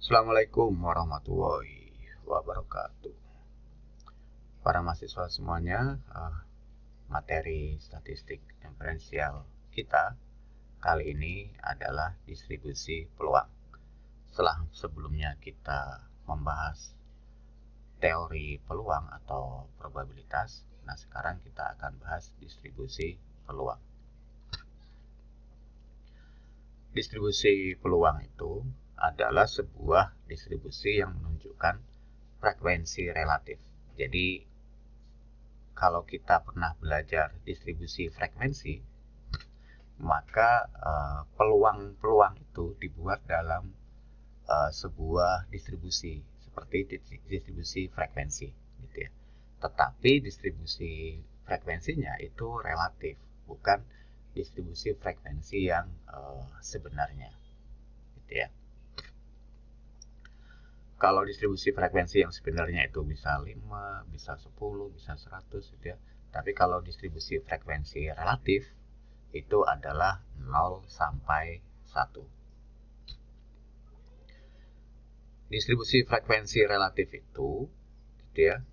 Assalamualaikum warahmatullahi wabarakatuh. Para mahasiswa semuanya, materi statistik inferensial kita kali ini adalah distribusi peluang. Setelah sebelumnya kita membahas teori peluang atau probabilitas, nah sekarang kita akan bahas distribusi peluang. Distribusi peluang itu adalah sebuah distribusi yang menunjukkan frekuensi relatif. Jadi kalau kita pernah belajar distribusi frekuensi, maka peluang-peluang itu dibuat dalam sebuah distribusi seperti distribusi frekuensi, gitu ya. Tetapi distribusi frekuensinya itu relatif, bukan distribusi frekuensi yang sebenarnya, gitu ya. Kalau distribusi frekuensi yang sebenarnya itu bisa 5, bisa 10, bisa 100 gitu ya. Tapi kalau distribusi frekuensi relatif itu adalah 0 sampai 1. Distribusi frekuensi relatif itu gitu ya.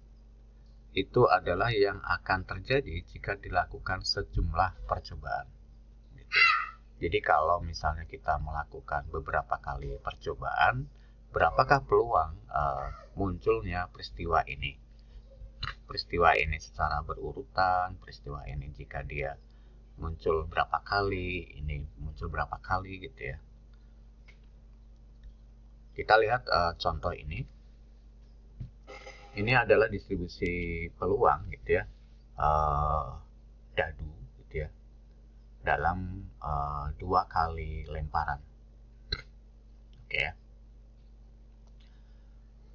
Itu adalah yang akan terjadi jika dilakukan sejumlah percobaan. Gitu. Jadi kalau misalnya kita melakukan beberapa kali percobaan, berapakah peluang munculnya peristiwa ini? Peristiwa ini secara berurutan, peristiwa ini jika dia muncul berapa kali, ini muncul berapa kali gitu ya. Kita lihat contoh ini. Ini adalah distribusi peluang gitu ya, dadu gitu ya, dalam 2 kali lemparan. Oke ya.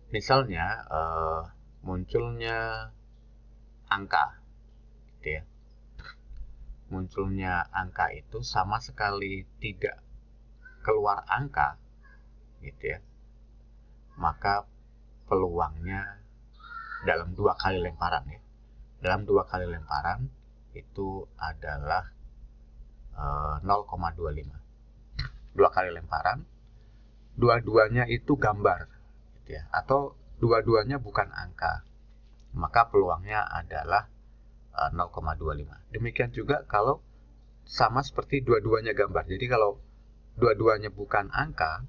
Misalnya munculnya angka gitu ya. Munculnya angka itu sama sekali tidak keluar angka gitu ya. Maka peluangnya dalam 2 kali lemparan ya. Dalam 2 kali lemparan itu adalah 0,25. 2 kali lemparan, dua-duanya itu gambar gitu ya, atau dua-duanya bukan angka, maka peluangnya adalah 0,25. Demikian juga kalau sama seperti dua-duanya gambar. Jadi kalau dua-duanya bukan angka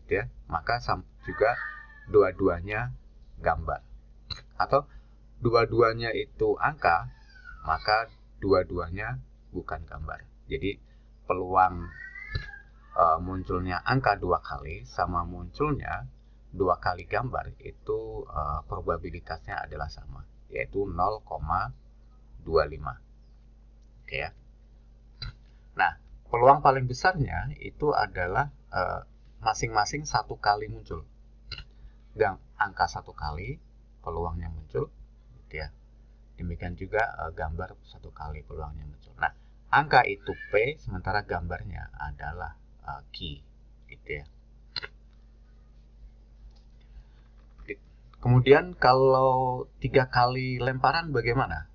gitu ya, maka juga dua-duanya gambar. Atau dua-duanya itu angka, maka dua-duanya bukan gambar. Jadi peluang munculnya angka 2 kali sama munculnya 2 kali gambar itu probabilitasnya adalah sama, yaitu 0,25. Oke ya. Nah, peluang paling besarnya itu adalah masing-masing 1 kali muncul. Angka 1 kali peluangnya muncul gitu ya. Demikian juga gambar 1 kali peluangnya muncul. Nah, angka itu P, sementara gambarnya adalah Q gitu ya. Kemudian kalau 3 kali lemparan bagaimana?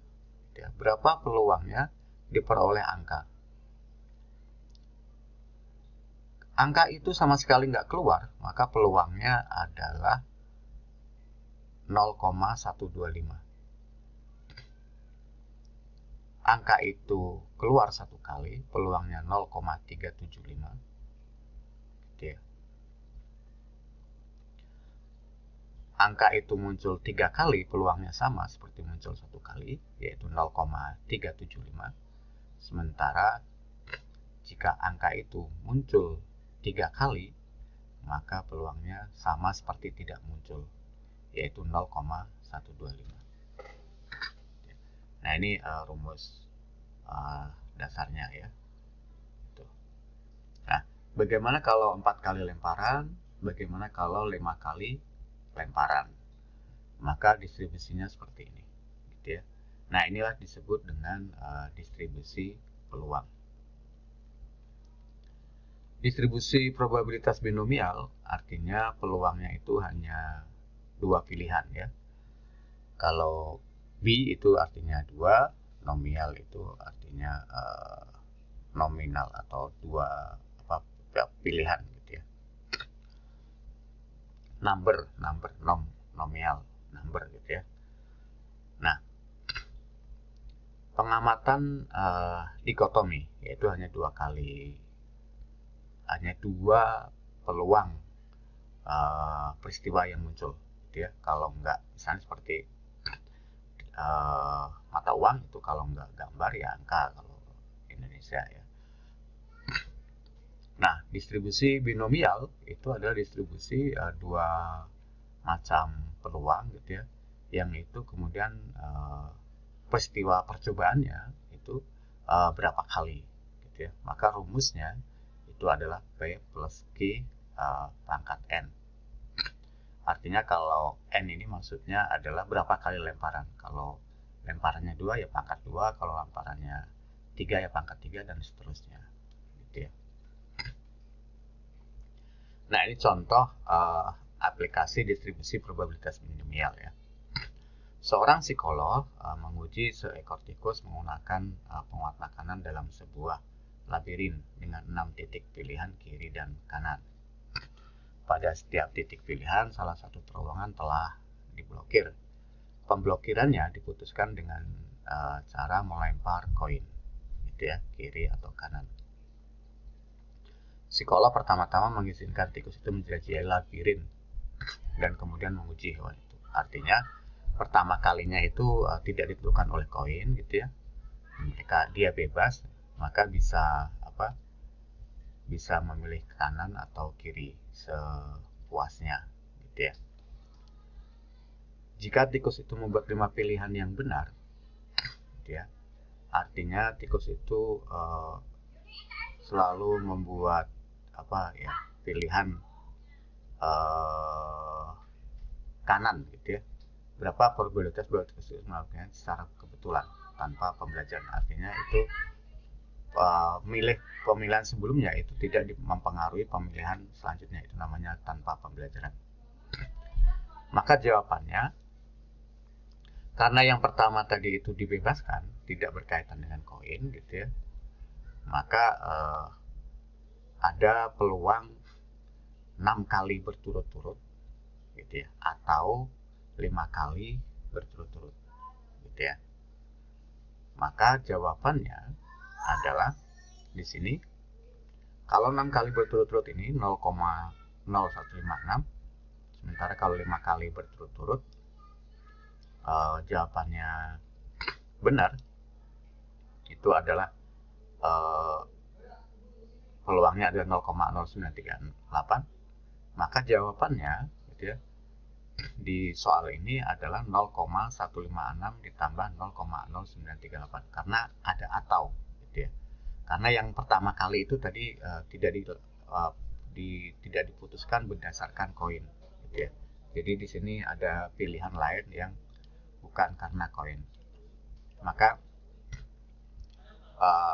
Ya, berapa peluangnya diperoleh angka? Angka itu sama sekali nggak keluar, maka peluangnya adalah 0,125. Angka itu keluar 1 kali, peluangnya 0,375. Gitu ya. Angka itu muncul 3 kali, peluangnya sama seperti muncul 1 kali, yaitu 0,375. Sementara jika angka itu muncul 3 kali, maka peluangnya sama seperti tidak muncul, yaitu 0,125. Nah, ini rumus dasarnya ya. Nah, bagaimana kalau 4 kali lemparan? Bagaimana kalau 5 kali lemparan? Maka distribusinya seperti ini, gitu ya. Nah, inilah disebut dengan distribusi peluang. Distribusi probabilitas binomial artinya peluangnya itu hanya 2 pilihan ya. Kalau B itu artinya 2, nominal itu artinya nominal atau 2 pilihan gitu ya. nominal number gitu ya. Nah, pengamatan dikotomi, yaitu hanya dua peluang peristiwa yang muncul gitu ya. Kalau enggak, misalnya seperti mata uang, itu kalau enggak gambar ya angka kalau Indonesia ya. Nah, distribusi binomial itu adalah distribusi dua macam peluang gitu ya, yang itu kemudian peristiwa percobaannya itu berapa kali gitu ya. Maka rumusnya itu adalah P plus Q pangkat N. Artinya kalau N ini maksudnya adalah berapa kali lemparan. Kalau lemparannya 2 ya pangkat 2, kalau lemparannya 3 ya pangkat 3, dan seterusnya gitu ya. Nah, ini contoh aplikasi distribusi probabilitas binomial ya. Seorang psikolog menguji seekor tikus menggunakan penguat makanan dalam sebuah labirin dengan 6 titik pilihan kiri dan kanan. Pada setiap titik pilihan, salah satu terowongan telah diblokir. Pemblokirannya diputuskan dengan cara melempar koin, gitu ya, kiri atau kanan. Psikolog pertama-tama mengizinkan tikus itu menjelajahi labirin dan kemudian menguji hewan itu. Artinya pertama kalinya itu tidak ditentukan oleh koin, gitu ya. Dia bebas, maka bisa memilih kanan atau kiri sepuasnya gitu ya. Jika tikus itu membuat 5 pilihan yang benar gitu ya, artinya tikus itu selalu membuat pilihan kanan gitu ya. Berapa probabilitas bahwa tikus itu melakukannya secara kebetulan tanpa pembelajaran. Artinya itu pemilihan sebelumnya itu tidak mempengaruhi pemilihan selanjutnya, itu namanya tanpa pembelajaran. Maka jawabannya, karena yang pertama tadi itu dibebaskan, tidak berkaitan dengan koin gitu ya, maka ada peluang 6 kali berturut-turut gitu ya, atau 5 kali berturut-turut gitu ya. Maka jawabannya adalah di sini, kalau 6 kali berturut-turut ini 0,0156, sementara kalau 5 kali berturut-turut jawabannya benar, itu adalah peluangnya adalah 0,0938, maka jawabannya gitu ya, di soal ini adalah 0,156 ditambah 0,0938, karena ada atau gitu ya. Karena yang pertama kali itu tadi tidak diputuskan berdasarkan koin gitu ya. Jadi di sini ada pilihan lain yang bukan karena koin. Maka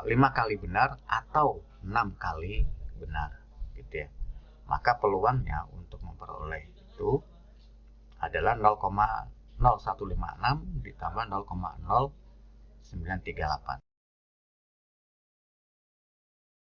5 kali benar atau 6 kali benar gitu ya. Maka peluangnya untuk memperoleh itu adalah 0,0156 ditambah 0,0938.